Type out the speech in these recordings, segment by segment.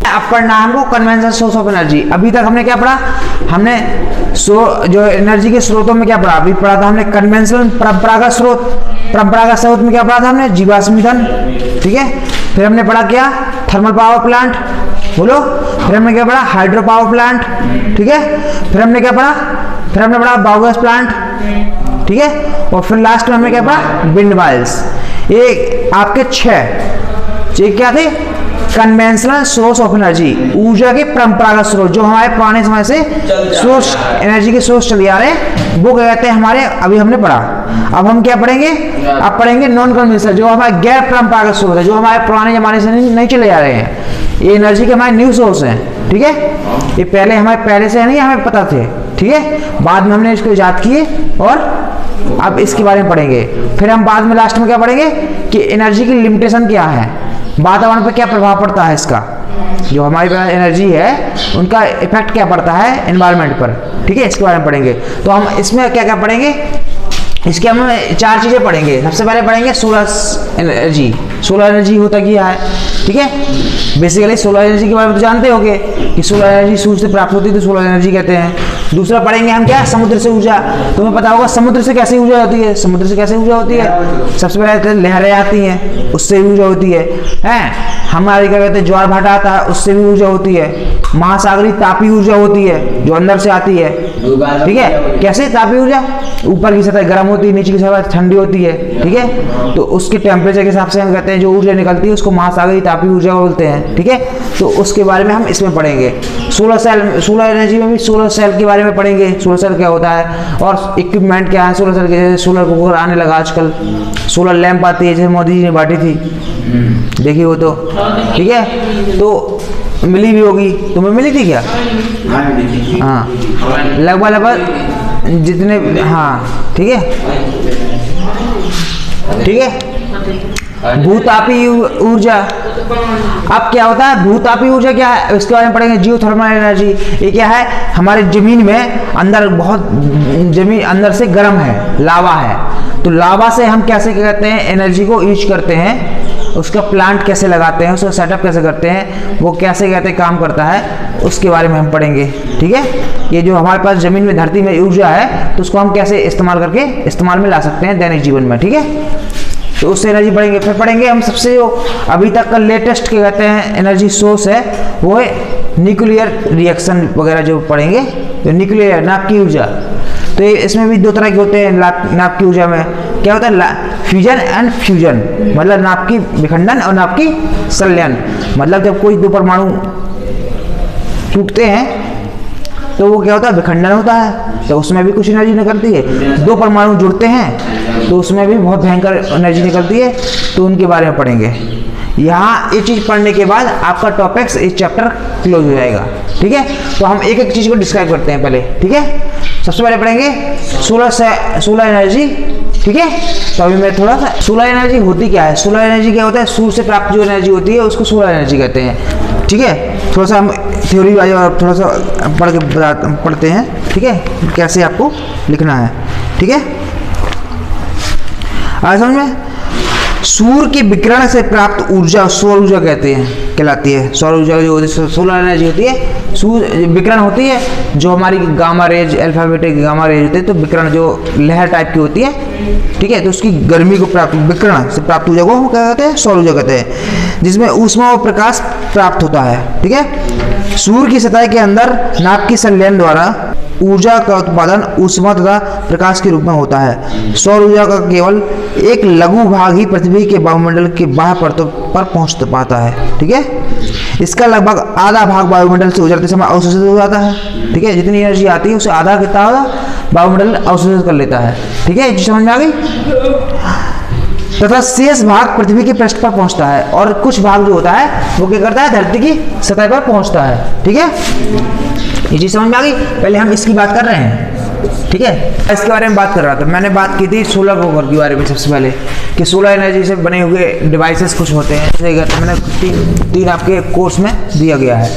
अब पढ़ना हमको कन्वेंशनल सोर्स ऑफ एनर्जी। अभी तक हमने क्या पढ़ा, हमने जो एनर्जी के स्रोतों में क्या पढ़ा, अभी पढ़ा था हमने कन्वेंशनल परंपरागत स्रोत। परंपरागत स्रोत में क्या पढ़ा था हमने, जीवाश्म ईंधन, ठीक है। फिर हमने पढ़ा क्या, थर्मल पावर प्लांट, बोलो। फिर हमने क्या पढ़ा, हाइड्रो पावर प्लांट, ठीक है। फिर हमने क्या पढ़ा, फिर हमने पढ़ा बायोगैस प्लांट, ठीक है। और फिर लास्ट में हमने क्या पढ़ा, विंड वाइल्स। ये आपके 6 क्या थे, कन्वेंशनल सोर्स ऑफ एनर्जी, ऊर्जा के परंपरागत स्रोत, जो हमारे पुराने समय से सोर्स एनर्जी के सोर्स चले आ रहे हैं, वो क्या कहते हैं हमारे, अभी हमने पढ़ा। अब हम क्या पढ़ेंगे, अब पढ़ेंगे नॉन कन्वेंशनल, जो हमारे गैर परंपरागत स्रोत है, जो हमारे पुराने जमाने से नहीं चले आ रहे हैं। ये एनर्जी के हमारे न्यू सोर्स हैं, ठीक है। ये पहले हमारे पहले से नहीं हमें पता थे, ठीक है। बाद में हमने इसको इजाद किए और अब इसके बारे में पढ़ेंगे। फिर हम बाद में लास्ट में क्या पढ़ेंगे कि एनर्जी की लिमिटेशन क्या है, वातावरण पर क्या प्रभाव पड़ता है इसका, जो हमारी पास एनर्जी है उनका इफेक्ट क्या पड़ता है एनवायरनमेंट पर, ठीक है। इसके बारे में पढ़ेंगे। तो हम इसमें क्या क्या पढ़ेंगे, इसके हम 4 चीज़ें पढ़ेंगे। सबसे पहले पढ़ेंगे सोलर एनर्जी। सोलर एनर्जी होता क्या है, ठीक है। बेसिकली सोलर एनर्जी के बारे में तो जानते होंगे कि सोलर एनर्जी सूर्य से प्राप्त होती है, तो सोलर एनर्जी कहते हैं। दूसरा पढ़ेंगे हम क्या, समुद्र से ऊर्जा। तुम्हें पता होगा समुद्र से कैसे ऊर्जा होती है, समुद्र से कैसे ऊर्जा होती है, सबसे पहले लहरें आती हैं, उससे ऊर्जा होती है। हमारे क्या कहते हैं, ज्वार भाटा आता है, उससे भी ऊर्जा होती है। महासागरीय तापीय ऊर्जा होती है, जो अंदर से आती है, ठीक है। कैसे तापीय ऊर्जा, ऊपर की सतह गर्म होती है, नीचे की सतह ठंडी होती है, ठीक है। तो उसके टेम्परेचर के हिसाब से हम कहते हैं जो ऊर्जा निकलती है उसको महासागरीय तापीय ऊर्जा बोलते हैं, ठीक है। तो उसके बारे में हम इसमें पढ़ेंगे। सोलर सेल, सोलर एनर्जी में भी सोलर सेल के बारे में पढ़ेंगे, सोलर सेल क्या होता है और इक्विपमेंट क्या है सोलर सेल के। जैसे सोलर कुकर आने लगा आजकल, सोलर लैंप आती है, जैसे मोदी जी ने बांटी थी, देखी वो तो, ठीक है। तो मिली भी होगी, तुम्हें मिली थी क्या, हाँ लगभग जितने, हाँ ठीक है, ठीक है। भूतापीय ऊर्जा, अब क्या होता है भूतापीय ऊर्जा क्या है, इसके बारे में पढ़ेंगे। जियोथर्मल एनर्जी, ये क्या है, हमारे जमीन में अंदर बहुत, जमीन अंदर से गर्म है, लावा है, तो लावा से हम कैसे कहते हैं एनर्जी को यूज करते हैं, उसका प्लांट कैसे लगाते हैं, उसका सेटअप कैसे करते हैं, वो कैसे कहते हैं काम करता है, उसके बारे में हम पढ़ेंगे, ठीक है। ये जो हमारे पास जमीन में धरती में ऊर्जा है, तो उसको हम कैसे इस्तेमाल करके इस्तेमाल में ला सकते हैं दैनिक जीवन में, ठीक है। तो उससे एनर्जी पढ़ेंगे। फिर पढ़ेंगे हम सबसे जो अभी तक का लेटेस्ट क्या कहते हैं एनर्जी सोर्स है, वो है न्यूक्लियर रिएक्शन वगैरह जो पढ़ेंगे। तो न्यूक्लियर नाप की ऊर्जा, तो इसमें भी 2 तरह के होते हैं। नाप की ऊर्जा में क्या होता है, फ्यूजन एंड फ्यूजन, मतलब नाप की विखंडन और नाप की संलयन। मतलब जब कोई 2 परमाणु टूटते हैं तो वो क्या होता है, विखंडन होता है, तो उसमें भी कुछ एनर्जी निकलती है। 2 परमाणु जुड़ते हैं तो उसमें भी बहुत भयंकर एनर्जी निकलती है, तो उनके बारे में पढ़ेंगे। यहाँ ये चीज़ पढ़ने के बाद आपका टॉपिक्स इस चैप्टर क्लोज हो जाएगा, ठीक है। तो हम एक एक चीज़ को डिस्क्राइब करते हैं पहले, ठीक है। सबसे पहले पढ़ेंगे सोलर एनर्जी, ठीक है। तो अभी मैं थोड़ा सा, सोलर एनर्जी होती क्या है, सोलर एनर्जी क्या होता है, सूर्य से प्राप्त जो एनर्जी होती है उसको सोलर एनर्जी कहते हैं, ठीक है। थोड़ा सा हम थ्योरी वाइज और थोड़ा सा पढ़ते हैं, ठीक है, कैसे आपको लिखना है, ठीक है। आज समझ में, सूर्य के विकिरण से प्राप्त ऊर्जा सौर ऊर्जा कहते हैं, कहलाती है। सौर ऊर्जा जो होती है, सोलर एनर्जी होती है, सूर्य विकिरण होती है, जो हमारी gamma rays, alphabetic gamma rays होते हैं, तो विकिरण जो लहर टाइप की होती है, ठीक है। तो उसकी गर्मी को प्राप्त, विकिरण से प्राप्त ऊर्जा को क्या कहते हैं, सौर ऊर्जा कहते हैं, जिसमें ऊष्मा और प्रकाश प्राप्त होता है, ठीक है। सूर्य की सतह के अंदर नाप की संलयन द्वारा ऊर्जा का उत्पादन ऊष्मा तथा प्रकाश के रूप में होता है। सौर ऊर्जा का केवल एक लघु भाग ही पृथ्वी के वायुमंडल के बाह्य परतों पर पहुंच पाता है, ठीक है। इसका लगभग आधा भाग वायुमंडल से गुजरते समय अवशोषित हो जाता है, ठीक है। जितनी एनर्जी आती है उसे आधा कितना होगा, वायुमंडल अवशोषित कर लेता है, ठीक है। समझ में आ गई। तथा शेष भाग पृथ्वी के पृष्ठ पर पहुंचता है, और कुछ भाग जो होता है वो क्या करता है, धरती की सतह पर पहुंचता है, ठीक है। ये चीज समझ में आ गई। पहले हम इसकी बात कर रहे हैं, ठीक है। इसके बारे में बात कर रहा था, मैंने बात की थी सोलर कुकर के बारे में सबसे पहले, कि सोलर एनर्जी से बने हुए डिवाइसेस कुछ होते हैं, जैसे मैंने 3 आपके कोर्स में दिया गया है।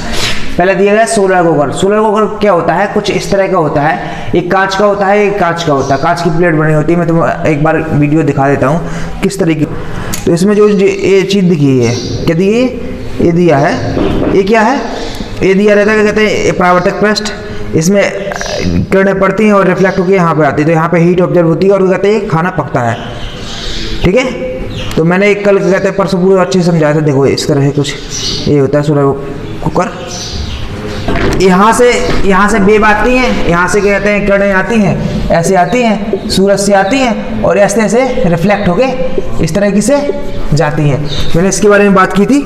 पहले दिया गया सोलर कुकर। सोलर कुकर क्या होता है, कुछ इस तरह का होता है, एक कांच का होता है, एक कांच का होता है, कांच की प्लेट बनी होती है। मैं तुम्हें एक बार वीडियो दिखा देता हूँ किस तरीके। तो इसमें जो ये चीज़ दिखी है, क्या दी, ये दिया है ये क्या है, ये दिया रहता है, क्या कहते हैं, परावर्तक पृष्ठ, इसमें किरणें पड़ती हैं और रिफ्लेक्ट होकर यहाँ पे आती है, तो यहाँ पे हीट ऑब्जर्व होती है और कहते हैं खाना पकता है। ठीक है, तो मैंने एक कल कहते हैं परसों पूरा अच्छे से समझाया था। देखो इस तरह से कुछ ये होता है सोलर कुकर, यहाँ से वेव आती हैं, यहाँ से क्या कहते हैं किरणें आती हैं, ऐसे आती हैं, सूरज से आती हैं और ऐसे ऐसे रिफ्लेक्ट होके इस तरीके से जाती हैं। मैंने इसके बारे में बात की थी।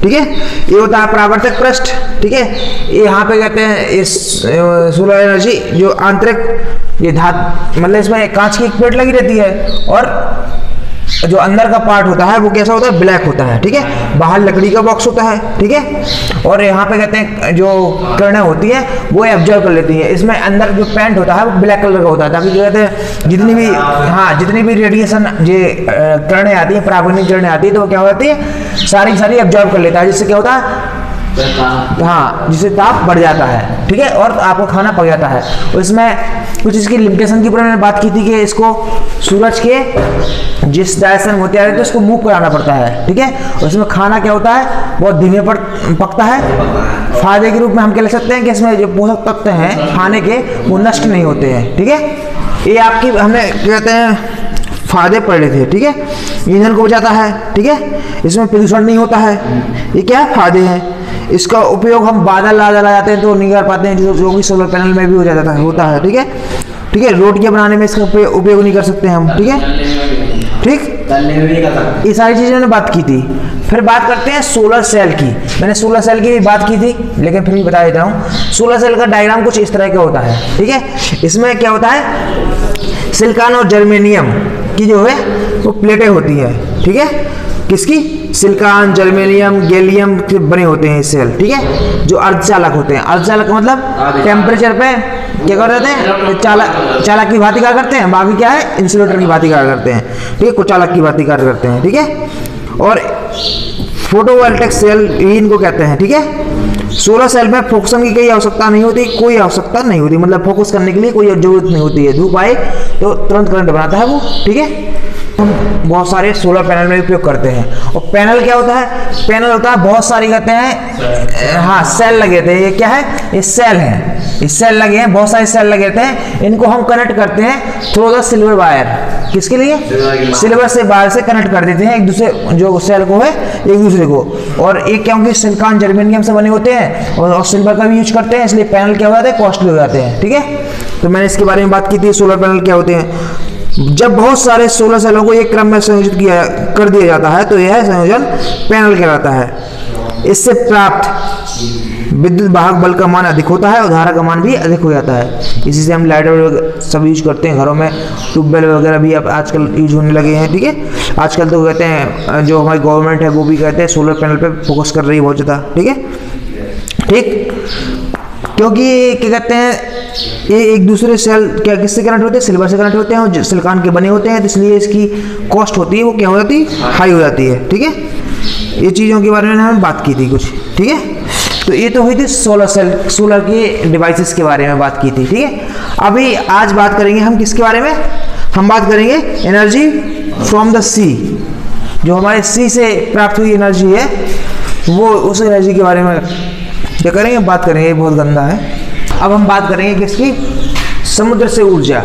ठीक है, ये होता है परावर्तक पृष्ठ। ठीक है, ये यहाँ पे कहते हैं इस सोलर एनर्जी जो आंतरिक ये धातु मतलब इसमें कांच की एक प्लेट लगी रहती है और जो अंदर का पार्ट होता है वो कैसा होता है, ब्लैक होता है। ठीक है, बाहर लकड़ी का बॉक्स होता है। ठीक है, और यहाँ पे कहते हैं जो किरणें होती है वो एब्जॉर्ब कर लेती है। इसमें अंदर जो पैंट होता है वो ब्लैक कलर का होता है, ताकि कहते हैं जितनी भी रेडिएशन ये किरणें आती है, पराबैंगनी किरणें आती है, तो वो क्या होती है सारी एब्जॉर्ब कर लेता है, जिससे क्या होता है जिससे ताप बढ़ जाता है। ठीक है, और आपको खाना पक जाता है। इसमें कुछ इसकी लिमिटेशन की मैंने बात की थी कि इसको सूरज के जिस डायरेक्शन होते आ रहे थे उसको मूव कराना पड़ता है। ठीक है, उसमें खाना क्या होता है बहुत धीमे पर पकता है। फायदे के रूप में हम कह सकते हैं कि इसमें जो पोषक तत्व हैं खाने के वो नष्ट नहीं होते हैं। ठीक है, ये आपकी हमने कहते हैं फायदे पड़ रहे थे। ठीक है, ईंधन को बचाता है। ठीक है, इसमें प्रदूषण नहीं होता है। ये क्या फायदे हैं, इसका उपयोग हम बादल आ जाते हैं तो नहीं कर पाते हैं, जो कि सोलर पैनल में भी हो जाता है होता है। ठीक है, ठीक है, रोटियां बनाने में इसका उपयोग नहीं कर सकते हम। ठीक है, ठीक, ये सारी चीजें मैंने बात की थी। फिर बात करते हैं सोलर सेल की। मैंने सोलर सेल की भी बात की थी, लेकिन फिर भी बता देता हूँ। सोलर सेल का डायग्राम कुछ इस तरह का होता है। ठीक है, इसमें क्या होता है, सिलिकॉन और जर्मेनियम की जो है वो प्लेटें होती है। ठीक है, किसकी, सिलिकॉन, जर्मेनियम, गैलियम के बने होते हैं सेल। ठीक है, जो अर्धचालक होते हैं। अर्धचालक मतलब टेम्परेचर पे क्या कर रहे हैं, चालक की भांति कार्य करते हैं, बाकी क्या है इंसुलेटर की भांति कार्य करते हैं। ठीक है, कुछ चालक की भांति कार्य करते हैं। ठीक है, और फोटोवोल्टिक सेल इनको कहते हैं। ठीक है, सोलर सेल में फोकसन की कोई आवश्यकता नहीं होती, कोई आवश्यकता नहीं होती, मतलब फोकस करने के लिए कोई जरूरत नहीं होती है। धूप आए तो तुरंत करंट बनाता है वो। ठीक है, हम बहुत सारे सोलर पैनल में उपयोग करते हैं। और पैनल क्या होता है, पैनल होता है बहुत सारी कहते हैं सेल लगे थे। ये क्या है, ये सेल है, ये सेल लगे हैं, बहुत सारे सेल लगे थे। इनको हम कनेक्ट करते हैं थ्रू द सिल्वर वायर। किसके लिए, सिल्वर से वायर से कनेक्ट कर देते हैं एक दूसरे जो सेल को है एक दूसरे को। और एक क्योंकि सिलिकॉन जर्मेनियम से बने होते हैं और सिल्वर का भी यूज करते हैं, इसलिए पैनल क्या हो जाते हैं, कॉस्टली हो जाते हैं। ठीक है, तो मैंने इसके बारे में बात की थी। सोलर पैनल क्या होते हैं, जब बहुत सारे सोलर सेलों को एक क्रम में संयोजित कर दिया जाता है तो यह संयोजन पैनल कहलाता है। इससे प्राप्त विद्युत वाहक बल का मान अधिक होता है और धारा का मान भी अधिक हो जाता है। इसी से हम लाइट सब यूज करते हैं घरों में, ट्यूबवेल वगैरह भी अब आजकल यूज होने लगे हैं। ठीक है, आजकल तो कहते हैं जो हमारी गवर्नमेंट है वो भी कहते हैं सोलर पैनल पे फोकस कर रही है बहुत ज़्यादा। ठीक है, ठीक, क्योंकि क्या कहते हैं ये एक दूसरे सेल क्या किससे कनेक्ट होते हैं, सिल्वर से कनेक्ट होते हैं और सिलिकॉन के बने होते हैं, तो इसलिए इसकी कॉस्ट होती है वो क्या हो जाती है, हाई हो जाती है। ठीक है, ये चीज़ों के बारे में हमने बात की थी कुछ। ठीक है, तो ये तो हुई थी सोलर सेल, सोलर के डिवाइसेस के बारे में बात की थी। ठीक है, अभी आज बात करेंगे हम किसके बारे में, हम बात करेंगे एनर्जी फ्रॉम द सी। जो हमारे सी से प्राप्त हुई एनर्जी है वो उस एनर्जी के बारे में क्या करेंगे, बात करेंगे। बहुत गंदा है। अब हम बात करेंगे किसकी, समुद्र से ऊर्जा।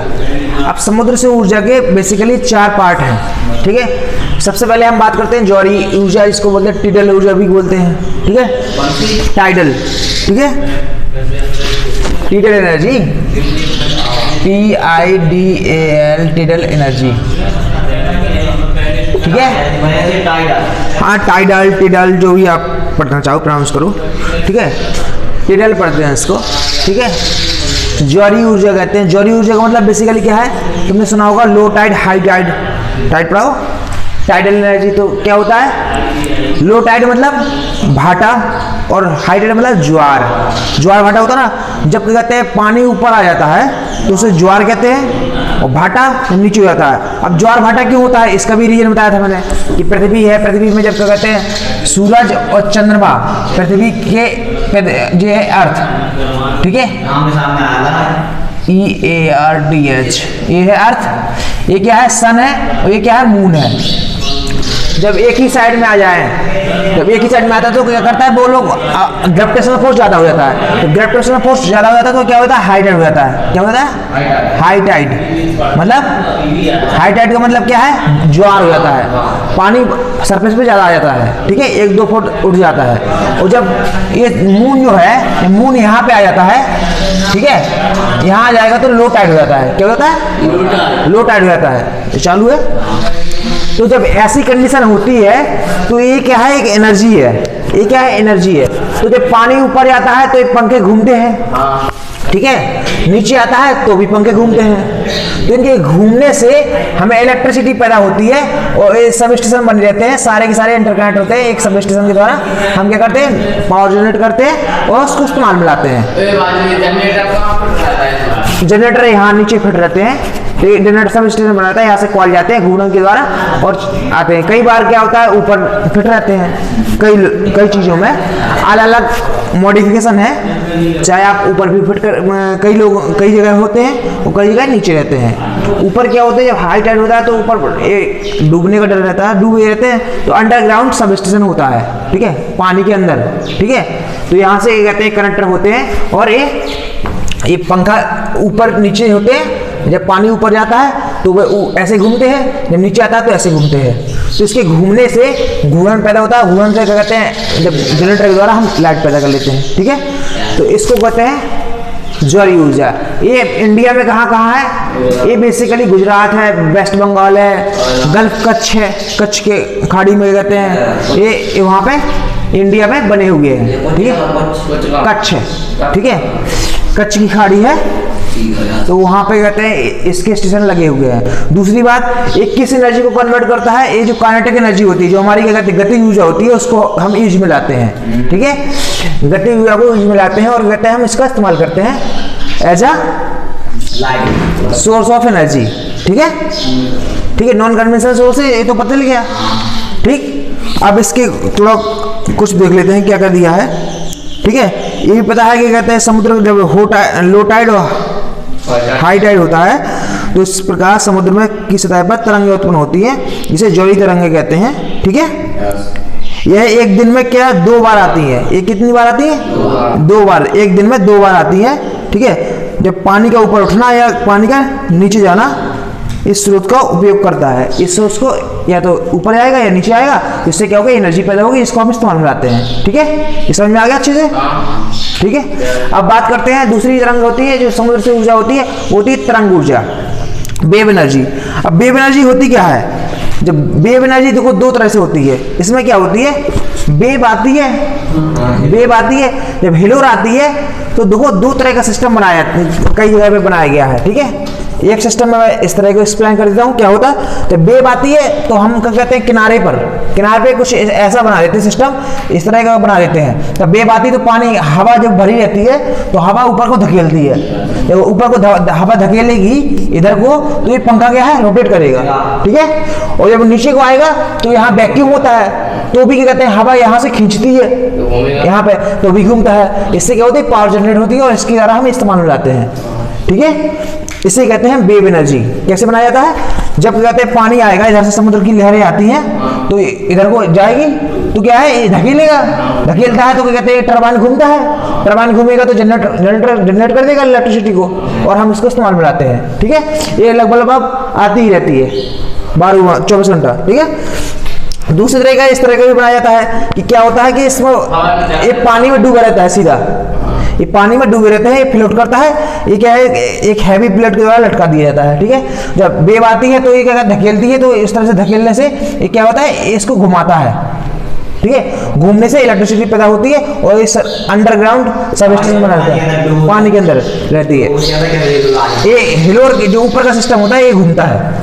अब समुद्र से ऊर्जा के बेसिकली 4 पार्ट हैं। ठीक है, सबसे पहले हम बात करते हैं ज्वारीय ऊर्जा, जिसको बोलते हैं टिडल ऊर्जा भी बोलते हैं। ठीक है, टाइडल। ठीक है, tidal energy, TIDAL, tidal energy. ठीक है, हाँ टाइडल, टिडल जो भी आप पढ़ना चाहो प्रोनाउंस करो। ठीक है, टिडल पढ़ते हैं इसको। ठीक है, ज्वारीय ऊर्जा कहते हैं। ज्वारीय ऊर्जा का मतलब बेसिकली क्या है, तुमने सुना होगा low tide high tide, tide पढ़ाओ। टाइडल एनर्जी तो क्या होता है, लो टाइड मतलब भाटा और हाई टाइड मतलब ज्वार। ज्वार भाटा होता है ना, जब क्या कहते हैं पानी ऊपर आ जाता है तो उसे ज्वार कहते हैं और भाटा नीचे हो जाता है। अब ज्वार भाटा क्यों होता है, इसका भी रीजन बताया था मैंने कि पृथ्वी है, पृथ्वी में जब क्या कहते हैं सूरज और चंद्रमा, पृथ्वी के जो है अर्थ। ठीक है, EARTH, ये है अर्थ, ये क्या है सन है और ये क्या है मून है। जब एक ही साइड में आ जाए, जब एक ही साइड में आता है तो क्या करता है, वो लोग ग्रेविटेशनल फोर्स ज़्यादा हो जाता है। तो ग्रेविटेशनल फोर्स ज़्यादा हो जाता है तो क्या होता है, हाई टाइड हो जाता है। क्या होता है, हाई टाइड। मतलब हाई टाइड का मतलब क्या है, ज्वार हो जाता है, पानी सरफेस पे ज़्यादा आ जाता है, ठीक है, 1-2 फुट उठ जाता है। और जब ये मून जो है, मून यहाँ पे आ जाता है, ठीक है, यहाँ आ जाएगा तो लो टाइड हो जाता है। क्या होता है, लो टाइड हो जाता है। चालू है। तो जब ऐसी कंडीशन होती है तो ये क्या है, एक एनर्जी है। ये क्या है, एनर्जी है। तो जब पानी ऊपर जाता है तो ये पंखे घूमते हैं, ठीक है, नीचे आता है तो भी पंखे घूमते हैं। तो इनके घूमने से हमें इलेक्ट्रिसिटी पैदा होती है और ये सब स्टेशन बने रहते हैं, सारे के सारे इंटरकनेक्ट होते हैं। एक सब स्टेशन के द्वारा हम क्या करते हैं, पावर जनरेट करते हैं और उसको इस्तेमाल में लाते हैं। जनरेटर यहाँ नीचे फिट रहते हैं, जनरेटर सब स्टेशन बनाता है, यहाँ से कॉल जाते हैं घूर्णन के द्वारा और आते हैं। कई बार क्या होता है, ऊपर फिट रहते हैं। कई चीज़ों में अलग अलग मॉडिफिकेशन है, चाहे आप ऊपर भी फिट कर, कई लोग कई जगह होते हैं और कई जगह नीचे रहते हैं। ऊपर क्या होता है, जब हाई टाइड होता है तो ऊपर डूबने का डर रहता है, डूबे रहते हैं तो अंडरग्राउंड सब स्टेशन होता है, ठीक है, पानी के अंदर, ठीक है। तो यहाँ से कहते हैं कनेक्टर होते हैं और ये पंखा ऊपर नीचे होते हैं। जब पानी ऊपर जाता है तो वो ऐसे घूमते हैं, जब नीचे आता है तो ऐसे घूमते हैं। तो इसके घूमने से घूर्णन पैदा होता है। घूर्णन से क्या कहते हैं, जब जनरेटर के द्वारा हम लाइट पैदा कर लेते हैं, ठीक है। तो इसको कहते हैं ज्वारीय ऊर्जा। ये इंडिया में कहाँ कहाँ है, ये बेसिकली गुजरात है, वेस्ट बंगाल है, गल्फ कच्छ है, कच्छ के खाड़ी में कहते हैं, ये वहाँ पे इंडिया में बने हुए हैं, ठीक है, कच्छ है, ठीक है, कच्छ की खाड़ी है, तो वहाँ पे कहते हैं इसके स्टेशन लगे हुए हैं। दूसरी बात, एक किस एनर्जी को कन्वर्ट करता है, ये जो काइनेटिक एनर्जी होती है, जो हमारी क्या कहते हैं गति ऊर्जा होती है, उसको हम यूज में लाते हैं, ठीक है, गति ऊर्जा को यूज में लाते हैं और कहते हैं हम इसका इस्तेमाल करते हैं as a source of energy, ठीक है, ठीक है। नॉन कन्वेंशनल सोर्स है, ये तो पता लग गया, ठीक। अब इसके थोड़ा कुछ देख लेते हैं क्या कर दिया है, ठीक है। ये भी पता है कि कहते हैं समुद्र जब लो टाइड और हाई टाइड होता है तो इस प्रकार समुद्र में की सतह पर तरंगें उत्पन्न होती हैं, जिसे ज्वारीय तरंगें कहते हैं, ठीक है। यह एक दिन में क्या 2 बार आती है। ये कितनी बार आती है, 2 बार, एक दिन में 2 बार आती है, ठीक है। जब पानी का ऊपर उठना या पानी का नीचे जाना इस स्रोत का उपयोग करता है। इस स्रोत को या तो ऊपर आएगा या नीचे आएगा, इससे क्या होगा, एनर्जी पैदा होगी, इसको हम इस्तेमाल में लाते हैं, ठीक है। ये समझ में आ गया अच्छे से, ठीक है। अब बात करते हैं दूसरी तरंग होती है जो समुद्र से ऊर्जा होती है, वो होती है तरंग ऊर्जा, वेव एनर्जी। अब वेव एनर्जी होती क्या है, जब वेव एनर्जी देखो 2 तरह से होती है। इसमें क्या होती है, वेव आती है, वेव आती है, जब हिलोर आती है तो देखो 2 तरह का सिस्टम बनाया, कई जगह पे बनाया गया है, ठीक है। एक सिस्टम में मैं इस तरह को एक्सप्लेन कर देता हूँ क्या होता है। तो वेव आती है तो हम क्या कहते हैं, किनारे पे कुछ ऐसा बना देते हैं, सिस्टम इस तरह का बना देते हैं। तो वेव आती है तो पानी, हवा जब भरी रहती है तो हवा ऊपर को धकेलती है, जब ऊपर को हवा धकेलेगी इधर को तो ये पंखा क्या है, रोटेट करेगा, ठीक है। और जब नीचे को आएगा तो यहाँ वैक्यूम होता है, तो भी क्या कहते हैं, हवा यहाँ से खींचती है यहाँ पे तो भी घूमता है। इससे क्या होता है, पावर जनरेट होती है और इसके द्वारा हम इस्तेमाल में लाते हैं, ठीक है। इसे कहते हैं वेव एनर्जी। कैसे बनाया जाता है, जब कहते हैं पानी आएगा, इधर से समुद्र की लहरें आती हैं तो इधर को जाएगी तो क्या है, धकेलेगा, धकेलता है तो क्या कहते हैं, टरबाइन घूमता है, टरबाइन घूमेगा तो जनरेट कर देगा इलेक्ट्रिसिटी को और हम इसको इस्तेमाल में लाते हैं, ठीक है। ये लगभग अब आती ही रहती है 24 घंटा, ठीक है। दूसरी तरह का इस तरह का भी बनाया जाता है कि क्या होता है कि इसमें ये पानी में डूबा रहता है, सीधा ये पानी में डूबे रहते हैं, ये फ्लोट करता है। ये क्या है, एक हैवी प्लेट के द्वारा लटका दिया जाता है, ठीक है। जब वेव आती है तो ये क्या धकेलती है, तो इस तरह से धकेलने से ये क्या होता है, इसको घुमाता है, ठीक है। घूमने से इलेक्ट्रिसिटी पैदा होती है और इस अंडरग्राउंड सब स्टेशन बना रहता है, पानी के अंदर रहती है। ये हिलोर जो ऊपर का सिस्टम होता है ये घूमता है,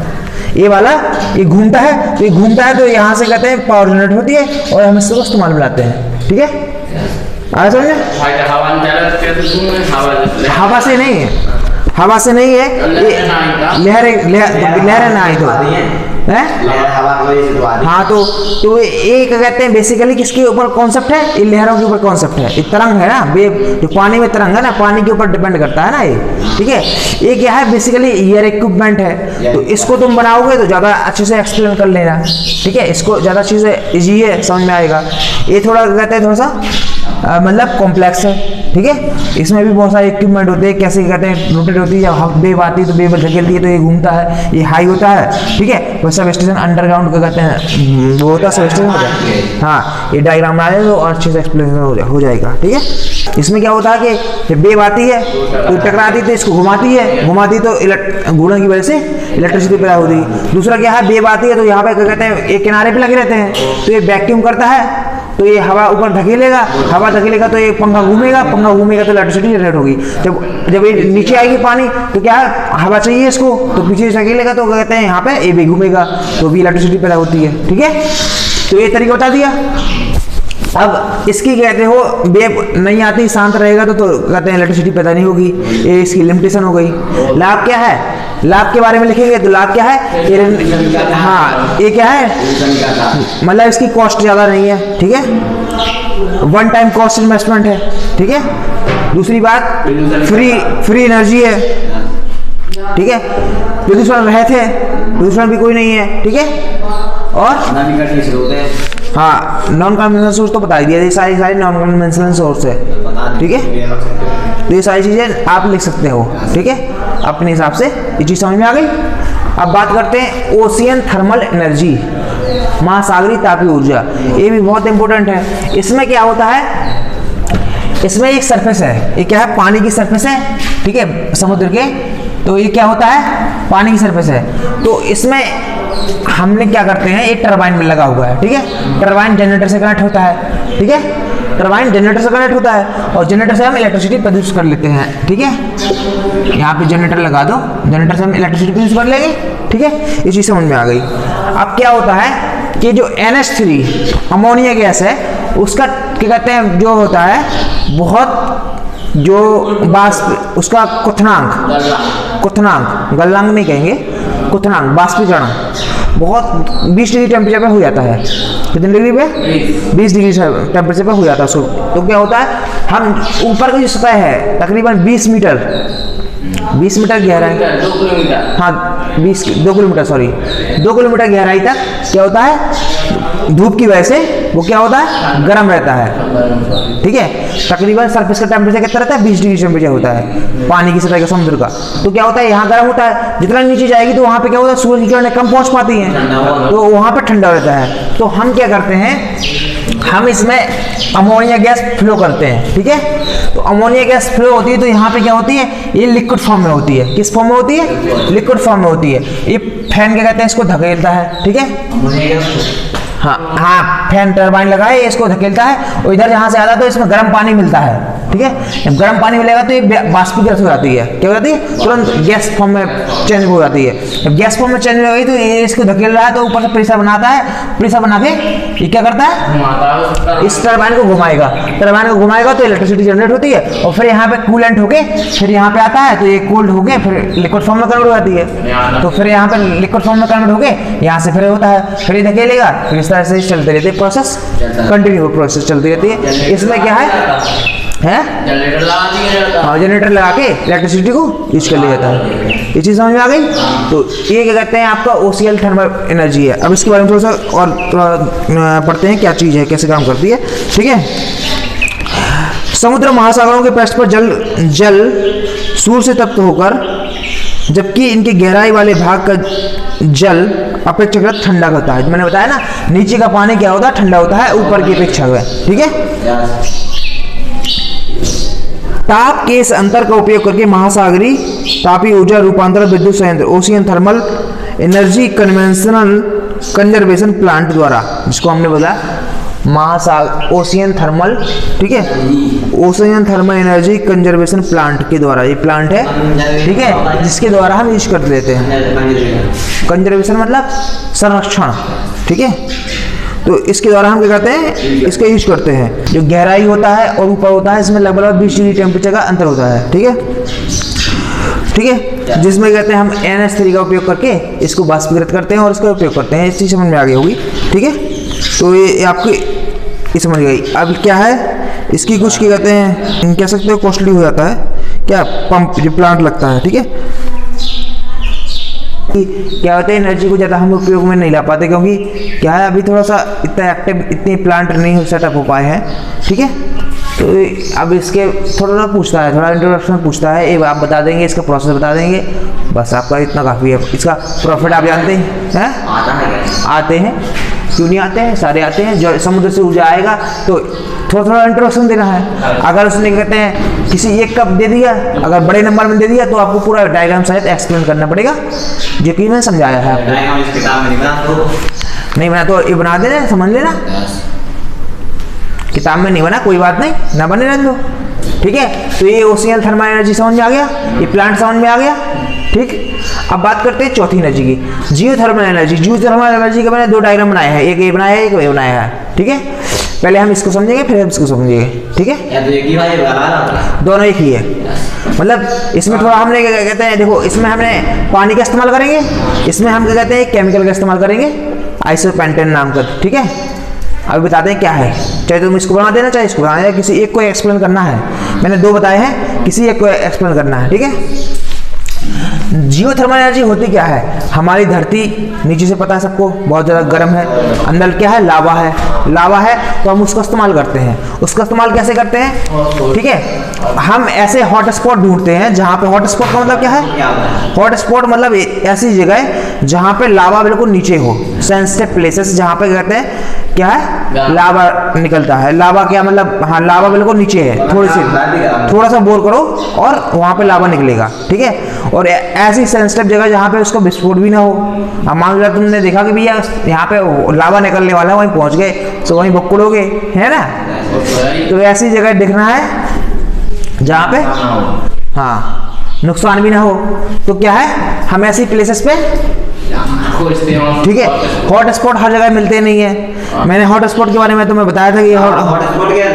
ये वाला ये घूमता है, तो ये घूमता है तो यहाँ से कहते हैं पावर जनरेट होती है और हम इसको इस्तेमाल में लाते हैं, ठीक है। आ समझे, हवा से नहीं है, हवा से नहीं है, लहरें ना आई तो है। हाँ तो ये क्या कहते हैं बेसिकली किसके ऊपर कॉन्सेप्ट है, ये लहरों के ऊपर कॉन्सेप्ट है। ये तरंग है ना, जो पानी में तरंग है ना, पानी के ऊपर डिपेंड करता है ना ये, ठीक है। ये क्या है बेसिकली एयर इक्विपमेंट है, तो इसको तुम बनाओगे तो ज़्यादा अच्छे से एक्सप्लेन कर लेना, ठीक है। इसको ज़्यादा अच्छे से इजी है, समझ में आएगा। ये थोड़ा कहते हैं थोड़ा सा मतलब कॉम्प्लेक्स है, ठीक है। इसमें भी बहुत सारे इक्विपमेंट होते हैं, कैसे कहते हैं रोटेट होती है, जब वेव आती है तो वेव धकेलती है तो ये घूमता है, ये हाई होता है, ठीक है। वो सब स्टेशन अंडरग्राउंड क्या कहते हैं वो होता है सब स्टेशन होता है। हाँ ये डायग्राम बना तो और अच्छे से एक्सप्लेन हो जाएगा, ठीक है। इसमें क्या होता है कि जब वेव आती है तो टकराती तो इसको घुमाती तो घूर्णन की वजह से इलेक्ट्रिसिटी पैदा होती है। दूसरा क्या है, वेव आती है तो यहाँ पे क्या कहते हैं एक किनारे पे लगे रहते हैं, तो ये वैक्यूम करता है, तो ये हवा ऊपर धकेलेगा, हवा धकेलेगा तो ये पंखा घूमेगा तो इलेक्ट्रिसिटी जनरेट होगी। जब ये नीचे आएगी पानी तो क्या है हवा चाहिए इसको, तो पीछे से धकेलेगा तो कहते हैं यहाँ पे ये भी घूमेगा तो भी इलेक्ट्रिसिटी पैदा होती है, ठीक है। तो ये तरीका बता दिया। अब इसकी कहते हो वेव नहीं आती, शांत रहेगा तो कहते हैं इलेक्ट्रिसिटी पैदा नहीं होगी, ये इसकी लिमिटेशन हो गई। लाभ क्या है, लाभ के बारे में लिखेंगे तो लाभ क्या है, हाँ ये क्या है मतलब इसकी कॉस्ट ज़्यादा नहीं है, ठीक है। वन टाइम कॉस्ट इन्वेस्टमेंट है, ठीक है। दूसरी बात फ्री एनर्जी है, ठीक है। प्रदूषण रहित है, प्रदूषण भी कोई नहीं है, ठीक है। और हाँ नॉन कन्वेंशनल सोर्स तो बता दिया, ये सारी नॉन कन्वेंशनल सोर्स है, ठीक है। तो ये सारी चीज़ें आप लिख सकते हो, ठीक है, अपने हिसाब से। ये चीज़ समझ में आ गई। अब बात करते हैं ओशियन थर्मल एनर्जी, महासागरीय तापीय ऊर्जा। ये भी बहुत इंपॉर्टेंट है। इसमें क्या होता है, इसमें एक सरफेस है, ये क्या है पानी की सरफेस है, ठीक है, समुद्र के। तो ये क्या होता है पानी की सरफेस है, तो इसमें हमने क्या करते हैं, एक टरबाइन में लगा हुआ है, ठीक है। टरबाइन जनरेटर से कनेक्ट होता है, ठीक है। टरबाइन जनरेटर से कनेक्ट होता है और जनरेटर से हम इलेक्ट्रिसिटी प्रोड्यूस कर लेते हैं, ठीक है। यहाँ पे जनरेटर लगा दो, जनरेटर से हम इलेक्ट्रिसिटी प्रोड्यूस कर लेंगे, ठीक है। ये चीज़ समझ में आ गई। अब क्या होता है कि जो NH3 अमोनिया गैस है उसका क्या कहते हैं जो होता है बहुत जो बाष्प उसका क्वथनांक गलनांक नहीं कहेंगे, क्वथनांक बाष्पीकरण बहुत 20 डिग्री टेम्परेचर पे हो जाता है। कितने डिग्री पे, 20 डिग्री टेम्परेचर पे हो जाता है उसको। तो क्या होता है, हम ऊपर की जो सतह है तकरीबन 20 मीटर गहराई, हाँ 2 किलोमीटर गहराई तक क्या होता है धूप की वजह से वो क्या होता है गर्म रहता है, ठीक है। तकरीबन सरफेस का टेम्परेचर कितना रहता है, 20 डिग्री टेम्परेचर होता है पानी की सतह का, समुद्र का। तो क्या होता है यहाँ गर्म होता है, जितना नीचे जाएगी तो वहाँ पे क्या होता है सूरज की किरणें कम पहुँच पाती हैं, तो वहाँ पे ठंडा रहता है। तो हम क्या करते हैं, हम इसमें अमोनिया गैस फ्लो करते हैं, ठीक है। तो अमोनिया गैस फ्लो होती है तो यहाँ पे क्या होती है, ये लिक्विड फॉर्म में होती है। किस फॉर्म में होती है, लिक्विड फॉर्म में होती है। ये फैन क्या कहते हैं इसको धकेलता है, ठीक है। हाँ फैन टरबाइन लगाए इसको धकेलता है और इधर जहाँ से आता है तो इसमें गर्म पानी मिलता है, ठीक है। जब गर्म पानी मिलेगा तो ये बाष्पीकृत हो जाती है, क्या हो जाती है तुरंत गैस फॉर्म में चेंज हो जाती है। जब गैस फॉर्म में चेंज हो गई तो ये इसको धकेल रहा है तो ऊपर से प्रेशर बनाता है, प्रेशर बना के ये क्या करता है इस टरबाइन को घुमाएगा, टरबाइन को घुमाएगा तो इलेक्ट्रिसिटी जनरेट होती है और फिर यहाँ पे कूलेंट होके फिर यहाँ पे आता है तो ये कोल्ड होके फिर लिक्विड फॉर्म में कन्वर्ट हो जाती है। तो फिर यहाँ पे लिक्विड फॉर्म में कन्वर्ट होके यहाँ से फिर होता है, फिर ये धकेलेगा, फिर इस तरह से चलते रहते हैं प्रोसेस, कंटिन्यू प्रोसेस चलती रहती है। इसमें क्या है जनरेटर लगा के इलेक्ट्रिसिटी को यूज कर लिया जाता है। ये चीज़ समझ में आ गई। तो ये क्या कहते हैं आपका ओशियन थर्मल एनर्जी है। अब इसके बारे में थोड़ा सा और पढ़ते हैं क्या चीज़ है, कैसे काम करती है, ठीक है। समुद्र महासागरों के पृष्ठ पर जल सूर्य से तप्त होकर जबकि इनके गहराई वाले भाग का जल अपेक्षाकृत ठंडा होता है। मैंने बताया ना नीचे का पानी क्या होता है ठंडा होता है ऊपर की अपेक्षा में, ठीक है। ताप के इस अंतर का उपयोग करके महासागरीय तापीय ऊर्जा रूपांतरण विद्युत संयंत्र ocean thermal energy conventional conservation plant द्वारा, जिसको हमने बोला ओशियन थर्मल, ठीक है, ocean thermal energy conservation plant के द्वारा, ये प्लांट है, ठीक है, जिसके द्वारा हम यूज कर लेते हैं। कंजर्वेशन मतलब संरक्षण, ठीक है। तो इसके द्वारा हम क्या करते हैं इसका यूज करते हैं। जो गहराई होता है और ऊपर होता है इसमें लगभग 20 डिग्री टेम्परेचर का अंतर होता है, ठीक है। ठीक है, जिसमें कहते हैं हम NH3 का उपयोग करके इसको बाष्पीकृत करते हैं और इसका उपयोग करते हैं। इस चीज़ समझ में आ गई होगी। ठीक है, तो ये आपकी ये समझ गई। अब क्या है इसकी कुछ क्या कहते हैं, कह सकते हो कॉस्टली हो जाता है क्या, पंप जो प्लांट लगता है। ठीक है, क्या होता है एनर्जी को ज़्यादा हम उपयोग में नहीं ला पाते, क्योंकि क्या है अभी थोड़ा सा इतना एक्टिव इतने प्लांट नहीं सेटअप हो पाए हैं। ठीक है, तो अब इसके थोड़ा सा पूछता है, थोड़ा इंट्रोडक्शन पूछता है, एक आप बता देंगे, इसका प्रोसेस बता देंगे, बस आपका इतना काफ़ी है। इसका प्रॉफिट आप जानते हैं? आते हैं, क्यों नहीं आते हैं, सारे आते हैं। जो समुद्र से ऊर्जा आएगा तो थोड़ा थोड़ा इंट्रोडक्शन देना है। अगर उसने कहते हैं किसी एक कप दे दिया, अगर बड़े नंबर में दे दिया तो आपको पूरा डायग्राम सहित एक्सप्लेन करना पड़ेगा, जो कि मैंने समझाया है आपको। नहीं बना तो ये बना देना, समझ लेना। किताब में नहीं बना कोई बात नहीं, ना बने रहने दो। ठीक है, तो ये ओशियन थर्मल एनर्जी समझ में आ गया, ये प्लांट समझ में आ गया। ठीक, अब बात करते हैं चौथी एनर्जी की, जियोथर्मल एनर्जी। जियोथर्मल एनर्जी के मैंने दो डायग्राम बनाए हैं, एक ये बनाया है, एक ये बनाया है। ठीक है, पहले हम इसको समझेंगे फिर हम इसको समझेंगे। ठीक है, दोनों एक ही है, मतलब इसमें थोड़ा हमने क्या कहते हैं, देखो इसमें हमने पानी का इस्तेमाल करेंगे, इसमें हम क्या कहते हैं केमिकल का इस्तेमाल करेंगे, आइसोपेंटेन नाम का। ठीक है, अभी बताते हैं क्या है, चाहे तुम इसको बना देना चाहे इसको बना देना, किसी एक को एक्सप्लेन करना है। मैंने दो बताए हैं, किसी एक को एक्सप्लेन करना है। ठीक है, जियोथर्मल एनर्जी होती क्या है, हमारी धरती नीचे से पता है सबको बहुत ज़्यादा गर्म है, अंदर क्या है लावा है, लावा है तो हम उसका इस्तेमाल करते हैं। उसका इस्तेमाल कैसे करते हैं? ठीक है, हम ऐसे हॉट स्पॉट ढूंढते हैं जहाँ पे, हॉट स्पॉट का मतलब क्या है, हॉट स्पॉट मतलब ऐसी जगह जहाँ पे लावा बिल्कुल नीचे हो, सेंसिटिव प्लेसेस जहाँ पे कहते हैं क्या है लावा निकलता है। लावा क्या मतलब, हाँ लावा बिल्कुल नीचे है, थोड़ा सा बोर करो और वहाँ पे लावा निकलेगा। ठीक है, और ऐसी सेंसिटिव जगह जहाँ पे उसका विस्फोट भी ना हो। अब मान लो तुमने देखा कि भैया यहाँ पे लावा निकलने वाला है, वहीं पहुँच गए तो वहीं भक्कुड़ोगे, है ना। तो ऐसी जगह देखना है जहाँ पे हाँ नुकसान भी ना हो। तो क्या है, हम ऐसी प्लेसेस पे, ठीक है, हॉट स्पॉट हर जगह मिलते नहीं है। मैंने हॉट स्पॉट के बारे में तुम्हें बताया था कि हॉट स्पॉट क्या